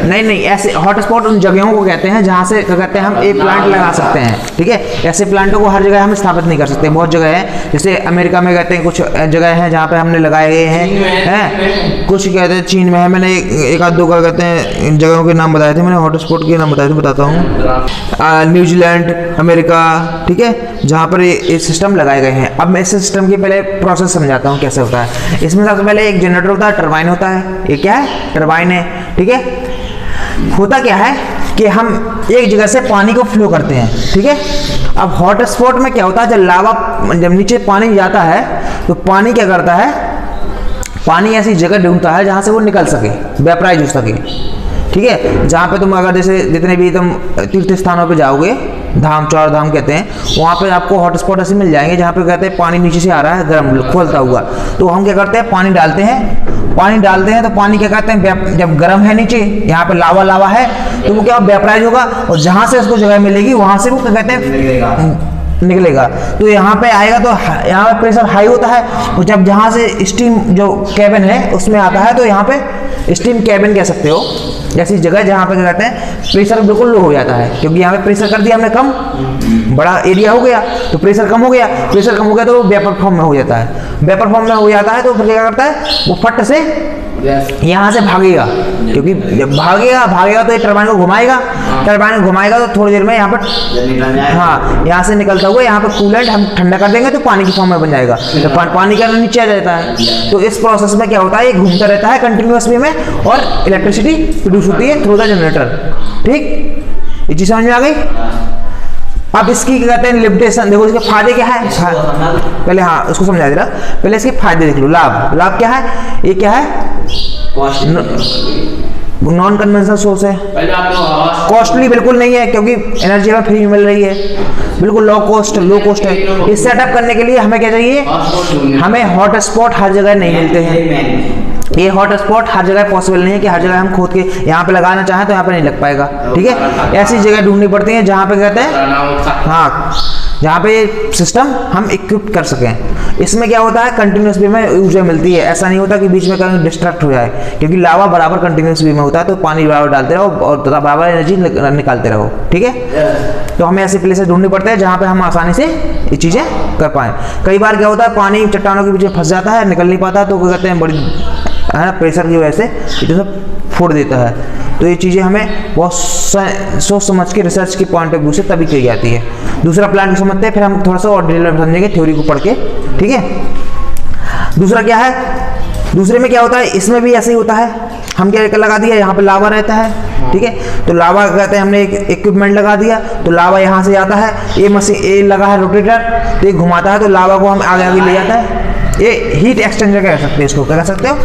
नहीं, ऐसे हॉट स्पॉट उन जगहों को कहते हैं जहाँ से क्या कहते हैं हम एक प्लांट लगा सकते हैं। ठीक है, ऐसे प्लांटों को हर जगह हम स्थापित नहीं कर सकते, बहुत जगह है, जैसे अमेरिका में कहते हैं कुछ जगह है जहाँ पे हमने लगाए गए हैं, कुछ कहते हैं चीन में है। मैंने एक आध दो का कहते हैं इन जगहों के नाम बताए थे, मैंने हॉट स्पॉट के नाम बताए थे, बताता हूँ। न्यूजीलैंड, अमेरिका, ठीक है, जहाँ पर ये सिस्टम लगाए गए हैं। अब मैं इस सिस्टम की पहले प्रोसेस समझाता हूँ कैसे होता है। इसमें सबसे पहले एक जनरेटर होता है, टरबाइन होता है। ये क्या है, टरबाइन है। ठीक है, होता क्या है कि हम एक जगह से पानी को फ्लो करते हैं। ठीक है, अब हॉट स्पॉट में क्या होता है, जब नीचे पानी जाता है तो पानी क्या करता है, पानी ऐसी जगह ढूंढता है जहाँ से वो निकल सके, वेपराइज हो सके। ठीक है, जहाँ पे तुम अगर जैसे जितने भी तुम तीर्थ स्थानों पे जाओगे, धाम, चार धाम कहते हैं, वहाँ पे आपको हॉट स्पॉट ऐसे मिल जाएंगे जहाँ पे कहते हैं पानी नीचे से आ रहा है गर्म खोलता हुआ। तो हम क्या करते हैं, पानी डालते हैं तो पानी क्या कहते हैं, जब गर्म है नीचे, यहाँ पे लावा है, तो वो क्या वेपराइज होगा और जहाँ से उसको जगह मिलेगी वहाँ से वो क्या कहते हैं निकलेगा। तो यहाँ पे आएगा तो यहाँ पे प्रेशर हाई होता है, और जब जहाँ से स्टीम जो कैबिन है उसमें आता है तो यहाँ पे स्टीम कैबिन कह सकते हो, ऐसी जगह जहाँ पे क्या कहते हैं प्रेशर बिल्कुल लो हो जाता है, क्योंकि यहाँ पे प्रेशर कर दिया हमने कम, बड़ा एरिया हो गया तो प्रेशर कम हो गया, तो वो वेपर फॉर्म में हो जाता है। वेपर फॉर्म में हो जाता है तो फिर क्या करता है, वो फट से यहाँ से भागेगा, क्योंकि जब भागेगा तो ये टरबाइन को घुमाएगा, तो थोड़ी देर में यहाँ पर हाँ यहाँ से निकलता हुआ यहाँ पर कूलेंट हम ठंडा कर देंगे तो पानी की फॉर्म में बन जाएगा, तो पानी का नीचे आ जाता है। तो इस प्रोसेस में क्या होता है, ये घूमता रहता है कंटिन्यूअस वे में और इलेक्ट्रिसिटी प्रोड्यूस होती है थ्रू द जनरेटर। ठीक, ये चीज समझ में आ गई। अब इसकी क्या कहते हैं लिमिटेशन, देखो इसके फायदे क्या है, पहले हाँ उसको समझा दे रहा, पहले इसके फायदे देख लो। लाभ क्या है, ये क्या है, नॉन कन्वेंशनल सोर्स है, कॉस्टली बिल्कुल नहीं है, क्योंकि एनर्जी हमें फ्री मिल रही है, बिल्कुल लो कॉस्ट है। इस सेटअप करने के लिए हमें क्या चाहिए, हमें हॉट स्पॉट हर जगह नहीं मिलते हैं। ये हॉट स्पॉट हर जगह पॉसिबल नहीं है कि हर जगह हम खोद के यहाँ पे लगाना चाहें तो यहाँ पे नहीं लग पाएगा। ठीक है, ऐसी जगह ढूंढनी पड़ती है जहाँ पे कहते हैं हाँ जहाँ पे सिस्टम हम इक्विप कर सकें। इसमें क्या होता है, कंटिन्यूस वे में ऊर्जा मिलती है, ऐसा नहीं होता कि बीच में कहीं डिस्ट्रैक्ट हो जाए, क्योंकि लावा बराबर कंटिन्यूस वे में होता है, तो पानी बराबर डालते रहो और बराबर एनर्जी निकालते रहो, ठीक है। तो हमें ऐसे प्लेसेस ढूंढने पड़ते हैं जहाँ पे हम आसानी से ये चीज़ें कर पाएँ। कई बार क्या होता है, पानी चट्टानों के बीच में फंस जाता है, निकल नहीं पाता, तो क्या कहते हैं बड़ी है ना प्रेशर की वजह से ये सब फोड़ देता है। तो ये चीज़ें हमें बहुत सोच समझ के रिसर्च के पॉइंट ऑफ व्यू से तभी की जाती है। दूसरा प्लान को समझते हैं, फिर हम थोड़ा सा और डिटेल में समझेंगे थ्योरी को पढ़ के, ठीक है। दूसरा क्या है, दूसरे में क्या होता है, इसमें भी ऐसे ही होता है। हम क्या लगा दिया, यहाँ पे लावा रहता है, ठीक है। तो लावा कहते हैं हमने एक इक्विपमेंट लगा दिया, तो लावा यहाँ से आता है, ये मशीन ये लगा है रोटेटर, तो ये घुमाता है, तो लावा को हम आगे आगे ले जाता है। ये हीट एक्सचेंजर कह सकते हैं इसको, क्या कह सकते हो,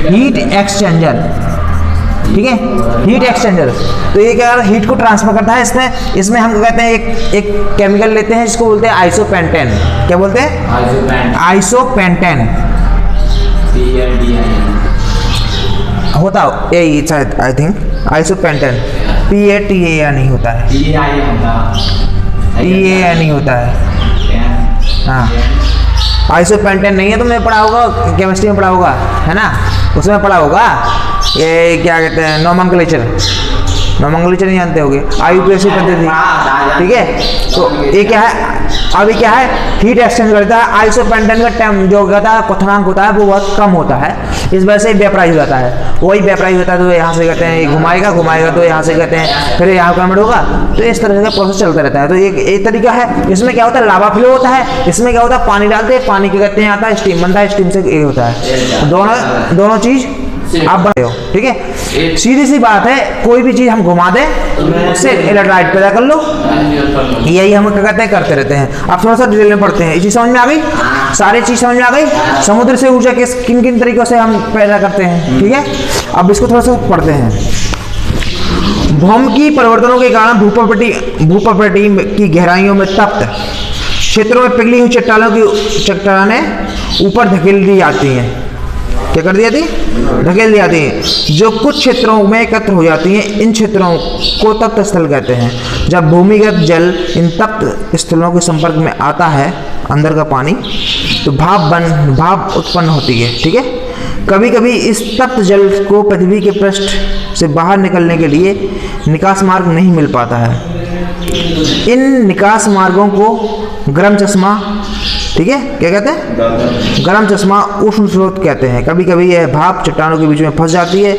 हीट एक्सचेंजर, ठीक है, हीट एक्सचेंजर। तो ये क्या हीट को ट्रांसफर करता है। इसमें हम कहते हैं एक केमिकल लेते हैं जिसको बोलते हैं आइसोपेंटेन। क्या बोलते हैं, आइसोपेंटेन होता यही शायद, आई थिंक आइसोपेंटेन, PATA नहीं होता है, PAA नहीं होता है, हाँ आइसोपेंटेन नहीं है, तुमने पढ़ा होगा केमिस्ट्री में पढ़ा होगा, है ना, उसमें पढ़ा होगा। ये क्या कहते हैं, नोमेनक्लेचर नहीं जानते होगे, IUPAC पद्धति, ठीक है। तो ये क्या है, अभी क्या है, हीट एक्सचेंज करता है। आइसोपेंटेन का टाइम जो कहता है क्वथनांक होता है वो बहुत कम होता है, इस वजह से वेपराइज हो जाता है। वही वेपराइज होता है तो यहाँ से कहते हैं घुमाएगा तो यहाँ से कहते हैं फिर यहाँ कन्वर्ट होगा, तो इस तरह का प्रोसेस चलता रहता है। तो एक तरीका है। इसमें क्या होता है, लावा फ्लो होता है, इसमें क्या होता है, पानी डालते हैं, पानी के कहते हैं आता है स्टीम बनता है, स्टीम से ये होता है। दोनों चीज आप बना हो, ठीक है। सीधी सी बात है, कोई भी चीज हम घुमा दें उससे इलेक्ट्रोलाइट पैदा कर लो, यही हम क्या कहते हैं करते रहते हैं। अब थोड़ा सा डिटेल में पढ़ते हैं। ये चीज समझ में आ गई, सारी चीज समझ में आ गई। समुद्र से ऊर्जा किन किन तरीकों से हम पैदा करते हैं, ठीक है। अब इसको थोड़ा सा पढ़ते हैं। भौमिकी परिवर्तनों के कारण भूप्रकृति की गहराइयों में तप्त क्षेत्रों में पिघली हुई चट्टानें ऊपर धकेल दी जाती हैं। क्या कर दिया थी, धकेल दी जाती हैं, जो कुछ क्षेत्रों में एकत्र हो जाती हैं। इन क्षेत्रों को तप्त स्थल कहते हैं। जब भूमिगत जल इन तप्त स्थलों के संपर्क में आता है, अंदर का पानी, तो भाप उत्पन्न होती है, ठीक है। कभी कभी इस तप्त जल को पृथ्वी के पृष्ठ से बाहर निकलने के लिए निकास मार्ग नहीं मिल पाता है। इन निकास मार्गों को गर्म चश्मा, ठीक है, क्या कहते हैं, गर्म चश्मा उष्ण स्रोत कहते हैं। कभी कभी यह भाप चट्टानों के बीच में फंस जाती है,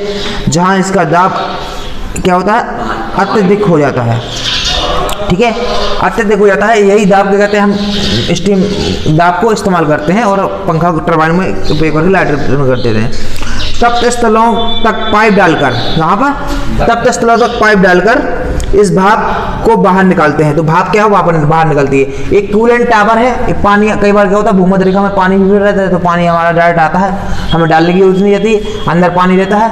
जहां इसका दाब क्या होता है, अत्यधिक हो जाता है, ठीक है, अत्यधिक हो जाता है। यही दाब क्या कहते हैं, हम स्टीम दाब को इस्तेमाल करते हैं और पंखा टरबाइन में उपयोग करके लाइटर में कर देते हैं। तप्त स्थलों तक पाइप डालकर, यहाँ पर तप्त स्थलों तक पाइप डालकर इस भाप को बाहर निकालते हैं। तो भाप क्या है, बाहर निकलती है। एक कूलेंट टावर है, एक पानी, कई बार क्या होता है भूमध्य रेखा में पानी भी रहता है, तो पानी हमारा डायरेक्ट आता है, हमें डालने की जरूरत नहीं रहती, अंदर पानी रहता है,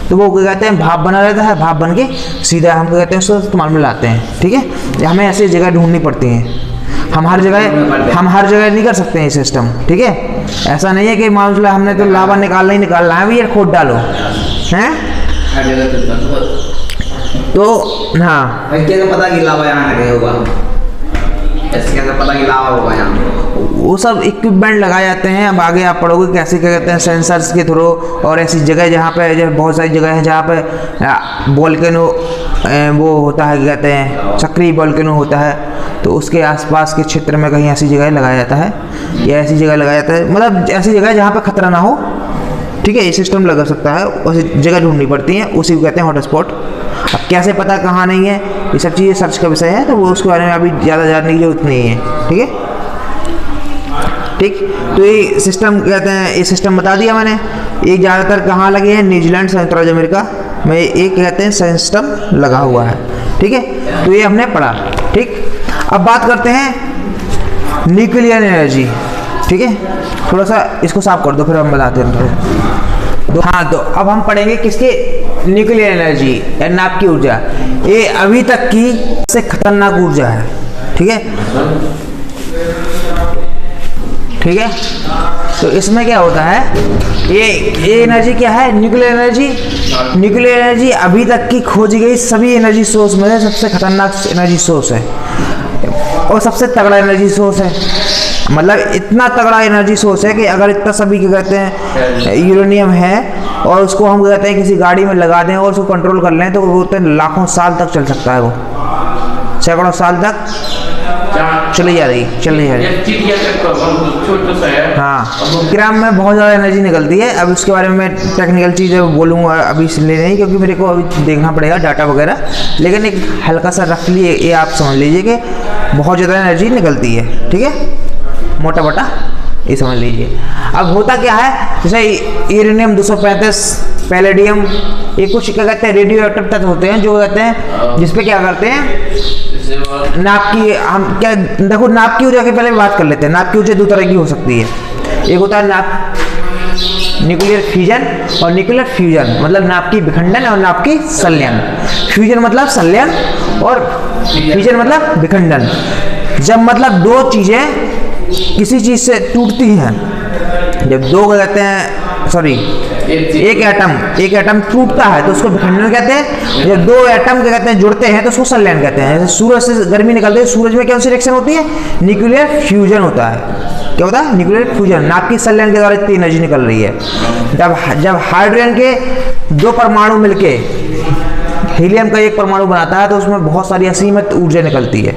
तो वो क्या कहते हैं, भाप बना रहता है, भाप बन के सीधा हम क्या कहते हैं उसको इस्तेमाल में लाते हैं, ठीक है। हमें ऐसी जगह ढूंढनी पड़ती हैं, हम हर जगह नहीं कर सकते हैं ये सिस्टम, ठीक है। ऐसा नहीं है कि मान लो हमने तो लावा निकालना है, भी ये खोद डालो, हैं, तो हाँ कैसे पता कि लावा यहाँ लगे होगा, ऐसे कैसे पता कि लावा होगा यहाँ, वो सब इक्विपमेंट लगाए जाते हैं। अब आगे आप पढ़ोगे कैसे क्या कहते हैं, सेंसर्स के थ्रू, और ऐसी जगह जहाँ पे जो बहुत सारी जगह है जहाँ पे वोल्केनो वो होता है, क्या कहते हैं सक्रिय वोल्केनो होता है, तो उसके आसपास के क्षेत्र में कहीं ऐसी जगह लगाया जाता है, या ऐसी जगह लगाया जाता है, मतलब ऐसी जगह जहाँ पे खतरा ना हो, ठीक है, ये सिस्टम लगा सकता है। उसी जगह ढूंढनी पड़ती है, उसी को कहते हैं हॉटस्पॉट। अब कैसे पता कहाँ नहीं है, ये सब चीज़ें सर्च का विषय है, तो वो उसके बारे में अभी ज़्यादा जानने की जरूरत नहीं है, ठीक है, ठीक। तो ये सिस्टम कहते हैं, ये सिस्टम बता दिया मैंने। ये ज़्यादातर कहाँ लगे हैं, न्यूजीलैंड, संयुक्त राज्य अमेरिका में एक कहते हैं सिस्टम लगा हुआ है, ठीक है। तो ये हमने पढ़ा, ठीक। अब बात करते हैं न्यूक्लियर एनर्जी, ठीक है। थोड़ा सा इसको साफ कर दो, फिर हम बताते हैं। हाँ, तो अब हम पढ़ेंगे किसके, न्यूक्लियर एनर्जी या नाप की ऊर्जा। ये अभी तक की सबसे खतरनाक ऊर्जा है, ठीक है, ठीक है। तो इसमें क्या होता है, ये एनर्जी क्या है, न्यूक्लियर एनर्जी। न्यूक्लियर एनर्जी अभी तक की खोजी गई सभी एनर्जी सोर्स में सबसे खतरनाक एनर्जी सोर्स है। और सबसे तगड़ा एनर्जी सोर्स है, मतलब इतना तगड़ा एनर्जी सोर्स है कि अगर इतना सभी क्या कहते हैं यूरेनियम है और उसको हम कहते हैं किसी गाड़ी में लगा दें और उसको कंट्रोल कर लें तो वो तो लाखों साल तक चल सकता है, वो सैकड़ों साल तक चली जा रही हाँ। ग्राम में बहुत ज़्यादा एनर्जी निकलती है। अब उसके बारे में मैं टेक्निकल चीज़ें बोलूँगा अभी इसलिए नहीं, क्योंकि मेरे को अभी देखना पड़ेगा डाटा वगैरह, लेकिन एक हल्का सा रफली ये आप समझ लीजिए कि बहुत ज़्यादा एनर्जी निकलती है, ठीक है, मोटा मोटा ये समझ लीजिए। अब होता क्या है, जैसे यूरेनियम 235, पैलेडियम, ये कुछ क्या कहते हैं रेडियो एक्टिव तत्व होते हैं जो कहते हैं जिसपे क्या करते हैं नाप की, हम क्या देखो नाप की ऊर्जा की पहले बात कर लेते हैं। नाप की ऊर्जा दो तरह की हो सकती है, एक होता है नाप न्यूक्लियर फ्यूजन और न्यूक्लियर फ्यूजन, मतलब नाप की विखंडन और नाप की संलयन। फ्यूजन मतलब संलयन और फ्यूजन मतलब विखंडन। जब मतलब दो चीजें किसी चीज से टूटती हैं, जब दो कहते हैं सॉरी एक एटम टूटता है तो उसको विखंडन कहते हैं। जब दो एटम क्या कहते हैं जुड़ते हैं तो उसको संलयन कहते हैं। जैसे सूरज से गर्मी निकलती है, सूरज में कौन सी रिएक्शन होती है, न्यूक्लियर फ्यूजन होता है। क्या होता है, न्यूक्लियर फ्यूजन। नाप की संलयन के द्वारा इतनी एनर्जी निकल रही है। जब हाइड्रोजन के दो परमाणु मिलके हीलियम का एक परमाणु बनाता है तो उसमें बहुत सारी असीमित ऊर्जा निकलती है।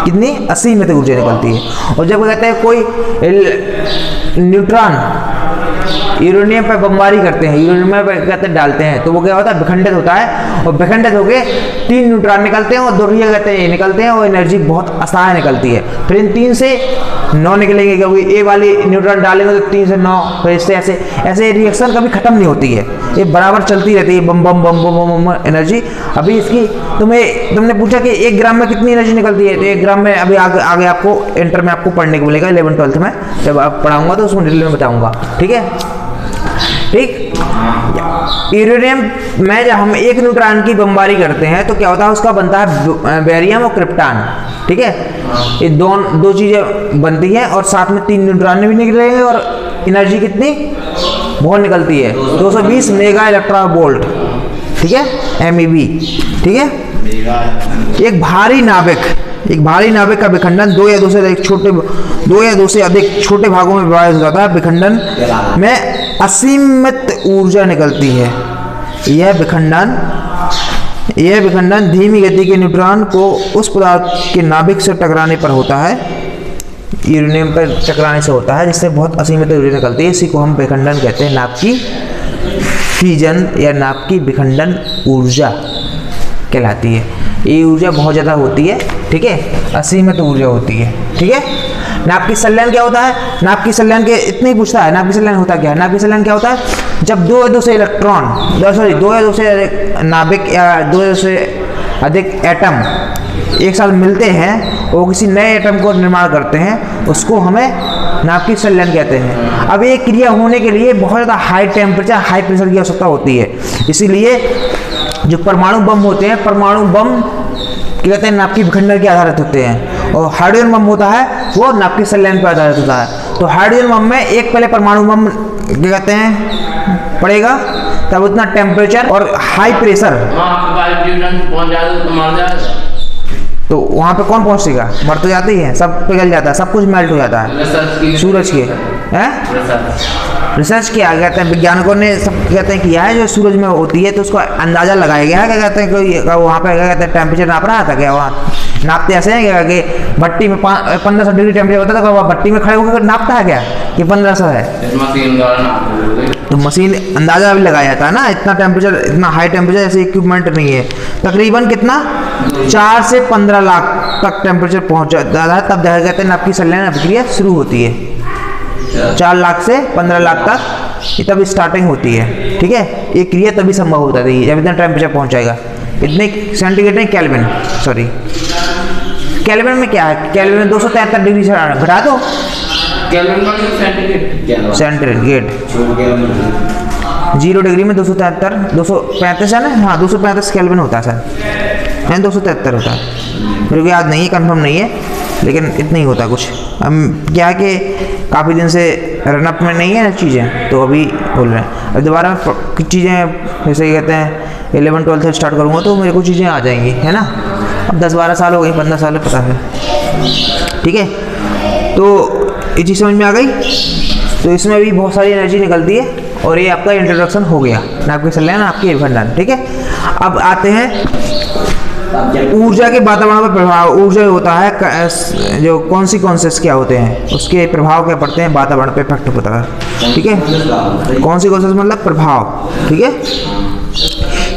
कितनी असीमित ऊर्जा निकलती है। और जब कहते हैं कोई न्यूट्रॉन यूरेनियम पर बमबारी करते हैं, यूरेनियम पर कहते हैं डालते हैं, तो वो क्या होता है, विखंडित होता है। और विखंडित होके 3 न्यूट्रॉन निकलते हैं और 2 कहते हैं निकलते हैं, और एनर्जी बहुत असहाय निकलती है। फिर इन 3 से 9 निकलेंगे, क्योंकि ए वाली न्यूट्रॉन डालेंगे तो 3 से 9, फिर इससे ऐसे रिएक्शन कभी खत्म नहीं होती है, ये बराबर चलती रहती है, बम बम बम बम बम एनर्जी। अभी इसकी तुमने पूछा कि 1 ग्राम में कितनी एनर्जी निकलती है, तो 1 ग्राम में अभी आगे आपको इंटर में आपको पढ़ने को मिलेगा, 11-12 में जब आप पढ़ाऊंगा तो उसमें डिटेल में बताऊंगा, ठीक है। ठीक, यूरेनियम में जब हम 1 न्यूट्रॉन की बमबारी करते हैं तो क्या होता है, उसका बनता है बेरियम और क्रिप्टॉन, ठीक है। ये दो चीजें बनती हैं और साथ में 3 न्यूट्रॉन भी निकलेंगे और एनर्जी कितनी बहुत निकलती है, 220 मेगा इलेक्ट्रॉन वोल्ट, ठीक है, MeV, ठीक है। एक भारी नाभिक का विखंडन 2 या 2 से अधिक छोटे भागों में विभाजित हो जाता है। विखंडन में असीमित ऊर्जा निकलती है। यह विखंडन धीमी गति के न्यूट्रॉन को उस पदार्थ के नाभिक से टकराने पर होता है, यूरेनियम पर टकराने से होता है, जिससे बहुत असीमित ऊर्जा निकलती है। इसी को हम विखंडन कहते हैं, नाप की फ्यूजन या नाप की विखंडन ऊर्जा कहलाती है। ये ऊर्जा बहुत ज़्यादा होती है, ठीक है, असीमित ऊर्जा होती है, ठीक है। नाप की संलयन क्या होता है, नाप की संलयन के इतने ही पूछता है, नाप की संलयन होता क्या है। नाप की संलयन क्या होता है, जब 2 या 2 से इलेक्ट्रॉन 2 या 2 से नाभिक या 2 या 2 से अधिक एटम एक साथ मिलते हैं, वो किसी नए एटम को निर्माण करते हैं, उसको हमें नाप की संलयन कहते हैं। अब ये क्रिया होने के लिए बहुत ज़्यादा हाई टेम्परेचर हाई प्रेशर की आवश्यकता होती है। इसीलिए जो परमाणु बम होते हैं, परमाणु बम क्या कहते हैं, नाप की विखंडन के आधारित होते हैं, और हाइड्रोजन बम होता है वो नाप की संलयन पर आधारित होता है। तो हाइड्रोजन बम में एक पहले परमाणु बम क्या कहते हैं पड़ेगा, तब उतना टेम्परेचर और हाई प्रेशर, तो वहाँ पे कौन पहुँचेगा, मर तो जाते ही है, सब पिघल जाता है, सब कुछ मेल्ट हो जाता है। सूरज के रिसर्च किया गया है, वैज्ञानिकों ने सब कहते हैं किया है, जो सूरज में होती है तो उसको अंदाज़ा लगाया गया है। क्या कहते हैं कि वहाँ पे क्या कहते हैं टेम्परेचर नाप रहा था, क्या वहाँ नापते ऐसे हैं क्या कि भट्टी में 1500 डिग्री टेम्परेचर होता था, वहाँ भट्टी में खड़े होकर नापता है क्या कि 1500 है, तो मशीन अंदाज़ा भी लगाया जाता है ना। इतना टेम्परेचर, इतना हाई टेम्परेचर ऐसे इक्विपमेंट नहीं है। तकरीबन कितना 4 से 15 लाख तक टेम्परेचर पहुँच जाता है, तब देखा कहते हैं नाप की संलयन अभिक्रिया शुरू होती है। 4 लाख से 15 लाख तक तब स्टार्टिंग होती है, ठीक है। ये क्रिया तभी संभव होता है जब इतना टेम्परेचर पहुंच जाएगा। इतने सेंटीग्रेड नहीं, केल्विन, सॉरी केल्विन में क्या है, केल्विन में 273 डिग्री से घटा दो, सेंटीग्रेड 0 डिग्री में 235 है ना, हाँ 235 केल्विन होता है सर, 273 होता है, मेरे को याद नहीं है, कंफर्म नहीं है, लेकिन इतना ही होता है कुछ। हम क्या है कि काफ़ी दिन से रनअप में नहीं है ना चीज़ें, तो अभी बोल रहे हैं। अब दोबारा कुछ चीज़ें जैसे कहते हैं 11-12 से स्टार्ट करूँगा तो मेरे को चीज़ें आ जाएंगी, है ना। अब 10-12 साल हो गए, 15 साल पता है। ठीक है, तो ये चीज़ समझ में आ गई। तो इसमें भी बहुत सारी एनर्जी निकलती है और ये आपका इंट्रोडक्शन हो गया नाभिक संलयन, आपके खंडन। ठीक है, अब आते हैं ऊर्जा के वातावरण पर प्रभाव। ऊर्जा होता है जो कॉन्सिक्वेंसेस क्या होते हैं, उसके प्रभाव क्या पड़ते हैं वातावरण पे, इफेक्ट होता है। ठीक है, कॉन्सिक्वेंसेस मतलब प्रभाव। ठीक है,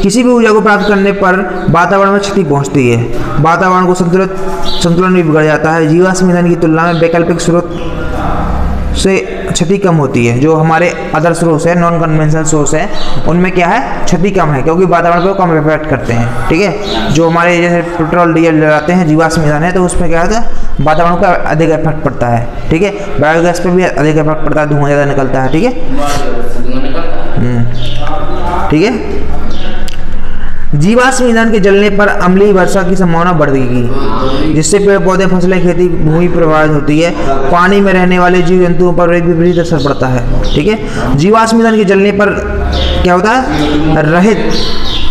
किसी भी ऊर्जा को प्राप्त करने पर वातावरण में क्षति पहुंचती है, वातावरण को संतुलन भी बिगड़ जाता है। जीवाश्म ईंधन की तुलना में वैकल्पिक स्रोत से क्षति कम होती है। जो हमारे अदर सोर्स है, नॉन कन्वेंशनल सोर्स है, उनमें क्या है, क्षति कम है, क्योंकि वातावरण को कम इफेक्ट करते हैं। ठीक है, जो हमारे जैसे पेट्रोल डीजल जलाते हैं, जीवाश्म ईंधन है, तो उसमें क्या होता है, वातावरण का अधिक इफेक्ट पड़ता है। ठीक है, बायोगैस पे भी अधिक इफेक्ट पड़ता है, धुआं ज़्यादा निकलता है। ठीक है, ठीक है, जीवाश्म ईंधन के जलने पर अम्लीय वर्षा की संभावना बढ़ गई, जिससे पेड़ पौधे, फसलें, खेती, भूमि प्रभावित होती है। पानी में रहने वाले जीव जंतुओं पर एक विपरीत असर पड़ता है। ठीक है, जीवाश्म ईंधन के जलने पर क्या होता है,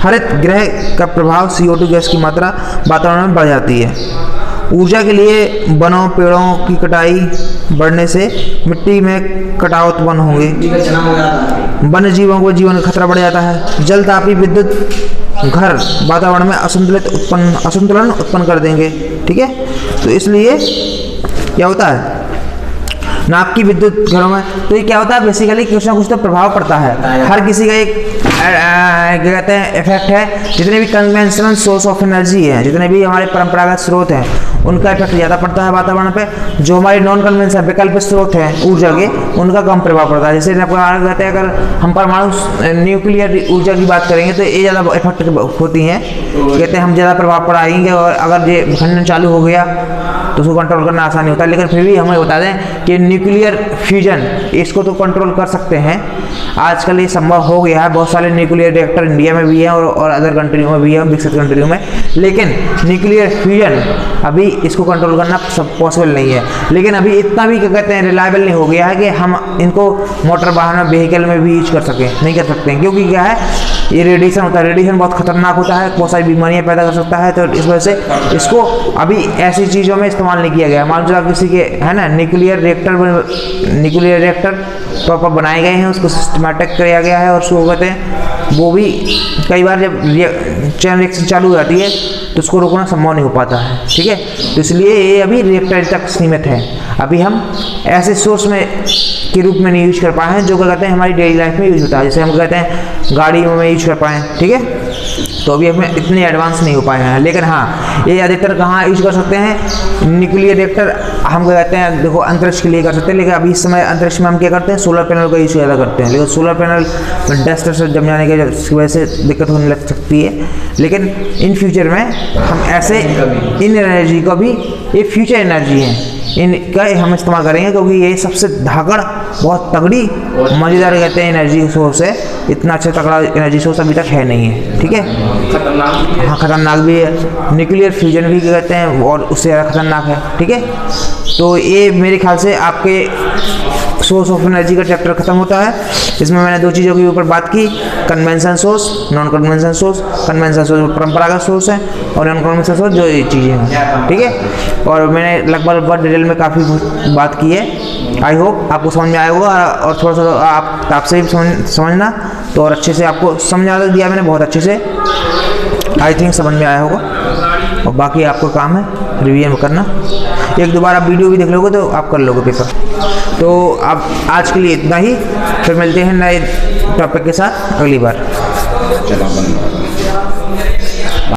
हरित गृह का प्रभाव, CO2 गैस की मात्रा वातावरण में बढ़ जाती है। ऊर्जा के लिए वनों, पेड़ों की कटाई बढ़ने से मिट्टी में कटाव उत्पन्न होंगे, वन्य जीवों को जीवन का खतरा बढ़ जाता है। जल, तापीय विद्युत घर वातावरण में असंतुलन उत्पन्न कर देंगे। ठीक है, तो इसलिए क्या होता है, नाप की विद्युत घरों में, तो ये क्या होता है, बेसिकली कुछ ना कुछ तो प्रभाव पड़ता है। हर किसी का एक क्या कहते हैं इफेक्ट है। जितने भी कन्वेंशनल सोर्स ऑफ एनर्जी हैं, जितने भी हमारे परंपरागत स्रोत हैं, उनका इफेक्ट ज़्यादा पड़ता है वातावरण पे। जो हमारे नॉन कन्वेंशनल वैकल्पिक स्रोत हैं ऊर्जा के, उनका कम प्रभाव पड़ता है। जैसे कहते हैं, अगर हम परमाणु न्यूक्लियर ऊर्जा की बात करेंगे तो ये ज़्यादा इफेक्ट होती हैं, कहते हैं हम ज़्यादा प्रभाव पड़ाएंगे, और अगर ये खंडन चालू हो गया तो उसको कंट्रोल करना आसान होता है। लेकिन फिर भी हमें बता दें कि न्यूक्लियर फ्यूजन, इसको तो कंट्रोल कर सकते हैं। आजकल ये संभव हो गया है, बहुत सारे न्यूक्लियर रिएक्टर इंडिया में भी हैं और अदर कंट्रियों में भी है, विकसित कंट्रियों में। लेकिन न्यूक्लियर फ्यूजन अभी इसको कंट्रोल करना सब पॉसिबल नहीं है। लेकिन अभी इतना भी क्या कहते हैं रिलायबल नहीं हो गया है कि हम इनको मोटर वाहन में, व्हीकल में भी यूज कर सकें, नहीं कर सकते हैं, क्योंकि क्या है, ये रेडिएशन होता है, रेडिएशन बहुत खतरनाक होता है, बहुत सारी बीमारियां पैदा कर सकता है। तो इस वजह से इसको अभी ऐसी चीज़ों में इस्तेमाल नहीं किया गया। मान लो किसी के है ना न्यूक्लियर रिएक्टर प्रॉपर बनाए गए हैं, उसको सिस्टमैटिक किया गया है, और उसको कहते हैं वो भी कई बार जब चैन रिएक्शन चालू हो जाती है तो उसको रोकना संभव नहीं हो पाता है। ठीक है, तो इसलिए ये अभी रिएक्टर तक सीमित है। अभी हम ऐसे सोर्स में के रूप में नहीं यूज कर पाए हैं जो क्या कहते हैं हमारी डेली लाइफ में यूज होता है, जैसे हम कहते हैं गाड़ियों में यूज कर पाएँ। ठीक है, तो अभी हमें इतने एडवांस नहीं हो पाए हैं। लेकिन हाँ, ये अधिकतर कहाँ यूज कर सकते हैं, न्यूक्लियर रिएक्टर हम क्या कहते हैं, देखो अंतरिक्ष के लिए कर सकते हैं। लेकिन अभी इस समय अंतरिक्ष में हम क्या करते हैं, सोलर पैनल का यूज ज़्यादा करते हैं। लेकिन सोलर पैनल में डस्ट से जम जाने की वजह से दिक्कत होने लग सकती है। लेकिन इन फ्यूचर में हम ऐसे इन एनर्जी को भी, ये फ्यूचर एनर्जी है, इनका हम इस्तेमाल करेंगे, क्योंकि ये सबसे धाकड़, बहुत तगड़ी, मज़ेदार कहते हैं एनर्जी सोर्स है। इतना अच्छा तगड़ा एनर्जी सोर्स अभी तक है नहीं है। ठीक है, हाँ, खतरनाक भी है, न्यूक्लियर फ्यूजन भी कहते हैं, और उससे ज़्यादा खतरनाक है। ठीक है, तो ये मेरे ख्याल से आपके सोर्स ऑफ एनर्जी का चैप्टर खत्म होता है। इसमें मैंने दो चीज़ों के ऊपर बात की, convention source, non convention source. Convention source परंपरागत सोर्स है, और नॉन कन्वेंशन सोर्स जो ये चीज़ें हैं। ठीक है, और मैंने लगभग डिटेल में काफ़ी बात की है। आई होप आपको समझ में आया होगा, और थोड़ा सा आपसे भी समझना तो और अच्छे से आपको समझा दिया मैंने, बहुत अच्छे से आई थिंक समझ में आया होगा। और बाकी आपको काम है रिवीजन करना, एक दो बार आप वीडियो भी देख लोगे तो आप कर लोगे पेपर। तो अब आज के लिए इतना ही, फिर मिलते हैं नए टॉपिक के साथ अगली बार।